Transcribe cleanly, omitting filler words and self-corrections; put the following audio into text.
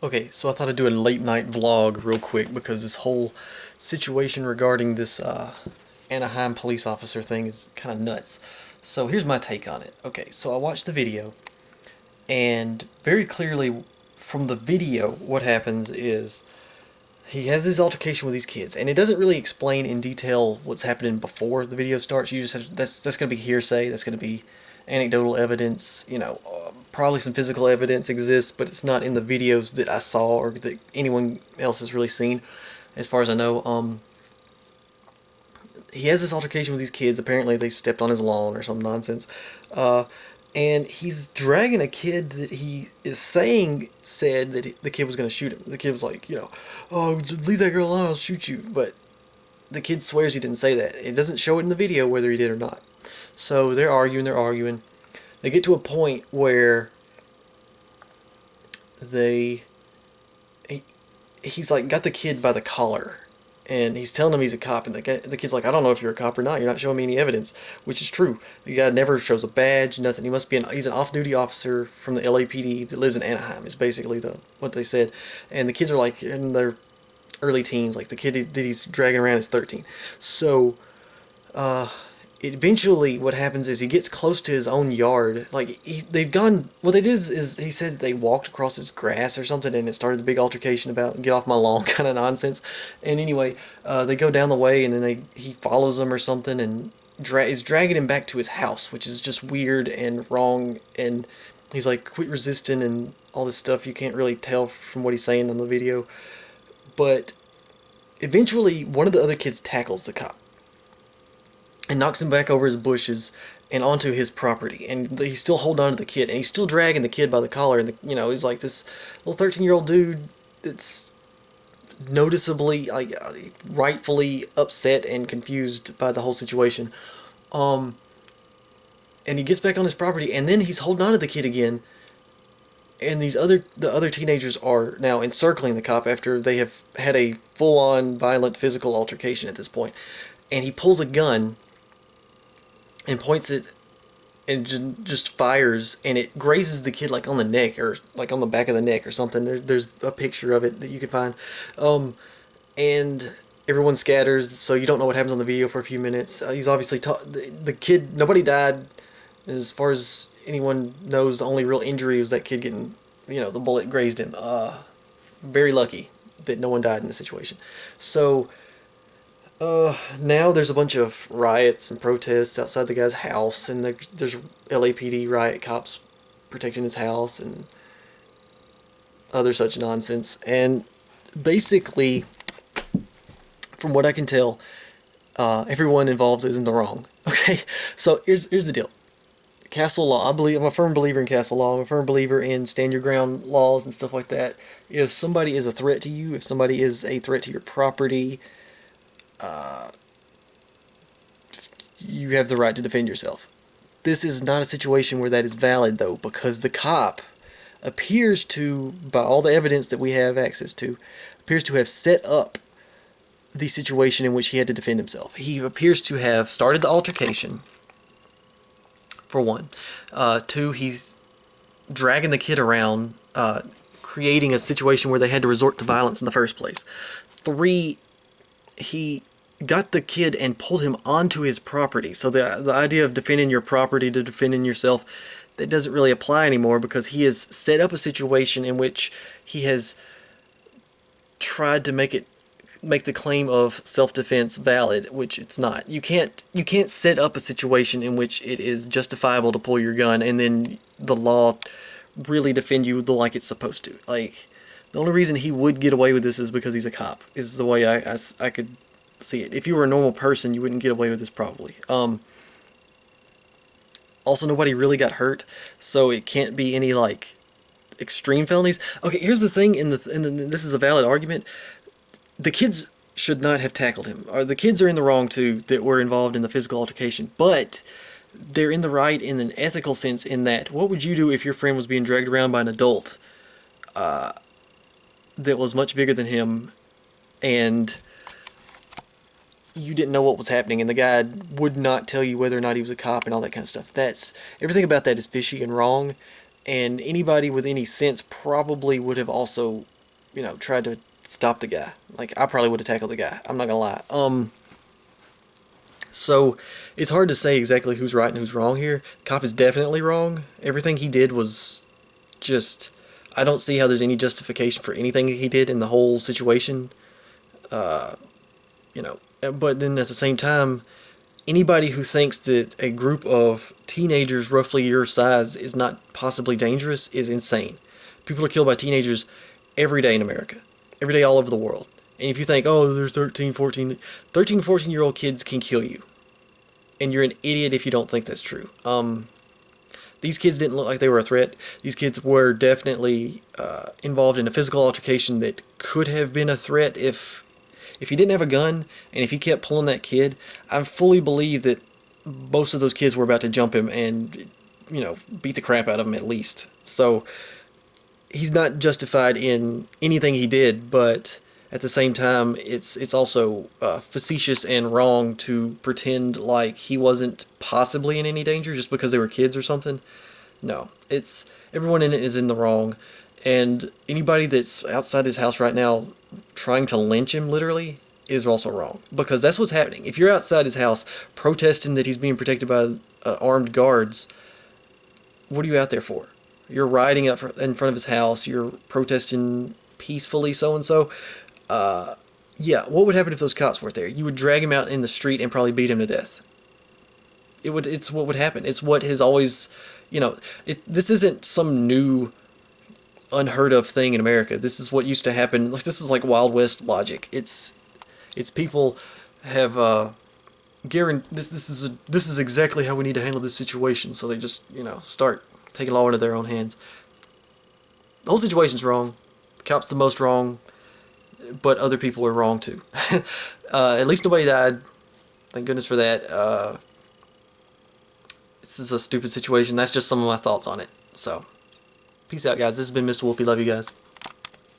Okay, so I thought I'd do a late night vlog real quick because this whole situation regarding this Anaheim police officer thing is kind of nuts. So here's my take on it. Okay, so I watched the video, and very clearly from the video, what happens is he has this altercation with these kids, and it doesn't really explain in detail what's happening before the video starts. You just have that's going to be hearsay. That's going to be anecdotal evidence. Probably some physical evidence exists, but it's not in the videos that I saw or that anyone else has really seen, as far as I know. He has this altercation with these kids. Apparently, they stepped on his lawn or some nonsense. Uh, and he's dragging a kid that he is saying said that the kid was going to shoot him. The kid was like, oh, leave that girl alone, I'll shoot you. But the kid swears he didn't say that. It doesn't show it in the video whether he did or not. So they're arguing, they're arguing. They get to a point where they he's like got the kid by the collar, and he's telling him he's a cop, and the kid's like, I don't know if you're a cop or not, you're not showing me any evidence, which is true. The guy never shows a badge, nothing. He's an off-duty officer from the LAPD that lives in Anaheim, is basically what they said. And the kids are like in their early teens, like the kid that he's dragging around is 13. So eventually what happens is he gets close to his own yard. Like they've gone. What it is he said that they walked across his grass or something, and it started the big altercation about get off my lawn kind of nonsense. And anyway, they go down the way, and then he follows them or something, and is dragging him back to his house, which is just weird and wrong. And he's like, quit resisting and all this stuff. You can't really tell from what he's saying on the video, but eventually one of the other kids tackles the cop and knocks him back over his bushes and onto his property. And he's still holding on to the kid, and he's still dragging the kid by the collar. And he's like this little 13-year-old dude that's noticeably, like, rightfully upset and confused by the whole situation. Um, and he gets back on his property, and then he's holding on to the kid again. And the other teenagers are now encircling the cop after they have had a full-on violent physical altercation at this point. And he pulls a gun and points it and just fires, and it grazes the kid like on the neck or like on the back of the neck or something. There's a picture of it that you can find. And everyone scatters, so you don't know what happens on the video for a few minutes. He's obviously the kid. Nobody died, as far as anyone knows. The only real injury was that kid getting, the bullet grazed him. Very lucky that no one died in the situation. So now there's a bunch of riots and protests outside the guy's house, and there's LAPD riot cops protecting his house and other such nonsense. And basically, from what I can tell, everyone involved is in the wrong. Okay, so here's the deal. Castle law. I'm a firm believer in castle law. I'm a firm believer in stand your ground laws and stuff like that. If somebody is a threat to you, if somebody is a threat to your property, you have the right to defend yourself. This is not a situation where that is valid, though, because the cop appears to, by all the evidence that we have access to, appears to have set up the situation in which he had to defend himself. He appears to have started the altercation, for one. Two, he's dragging the kid around, creating a situation where they had to resort to violence in the first place. Three, he got the kid and pulled him onto his property. So the idea of defending your property to defending yourself, that doesn't really apply anymore, because he has set up a situation in which he has tried to make the claim of self-defense valid, which it's not. You can't set up a situation in which it is justifiable to pull your gun and then the law really defend you like it's supposed to. Like, the only reason he would get away with this is because he's a cop, is the way I could see it. If you were a normal person, you wouldn't get away with this probably. Also, nobody really got hurt, so it can't be any, like, extreme felonies. Okay, here's the thing, this is a valid argument. The kids should not have tackled him. Or the kids are in the wrong, too, that were involved in the physical altercation. But they're in the right in an ethical sense, in that, what would you do if your friend was being dragged around by an adult that was much bigger than him, and you didn't know what was happening, and the guy would not tell you whether or not he was a cop and all that kind of stuff? Everything about that is fishy and wrong, and anybody with any sense probably would have also, tried to stop the guy. Like, I probably would have tackled the guy. I'm not gonna lie. So it's hard to say exactly who's right and who's wrong here. Cop is definitely wrong. Everything he did was just. I don't see how there's any justification for anything he did in the whole situation. But then at the same time, anybody who thinks that a group of teenagers roughly your size is not possibly dangerous is insane. People are killed by teenagers every day in America, every day all over the world. And if you think, oh, there's 14-year-old kids can kill you. And you're an idiot if you don't think that's true. These kids didn't look like they were a threat. These kids were definitely involved in a physical altercation that could have been a threat if he didn't have a gun and if he kept pulling that kid. I fully believe that most of those kids were about to jump him and, beat the crap out of him at least. So he's not justified in anything he did, but at the same time, it's also facetious and wrong to pretend like he wasn't possibly in any danger just because they were kids or something. No, it's everyone in it is in the wrong, and anybody that's outside his house right now trying to lynch him literally is also wrong, because that's what's happening. If you're outside his house protesting that he's being protected by armed guards, what are you out there for? You're riding up in front of his house. You're protesting peacefully, so and so. Yeah, what would happen if those cops weren't there? You would drag him out in the street and probably beat him to death. It's what would happen. It's what has always, this isn't some new, unheard of thing in America. This is what used to happen. Like, this is like Wild West logic. It's people have, this is exactly how we need to handle this situation. So they just, start taking law into their own hands. The whole situation's wrong. The cop's the most wrong. But other people are wrong too. At least nobody died. Thank goodness for that. This is a stupid situation. That's just some of my thoughts on it. So, peace out, guys. This has been Mr. Wolfie. Love you guys.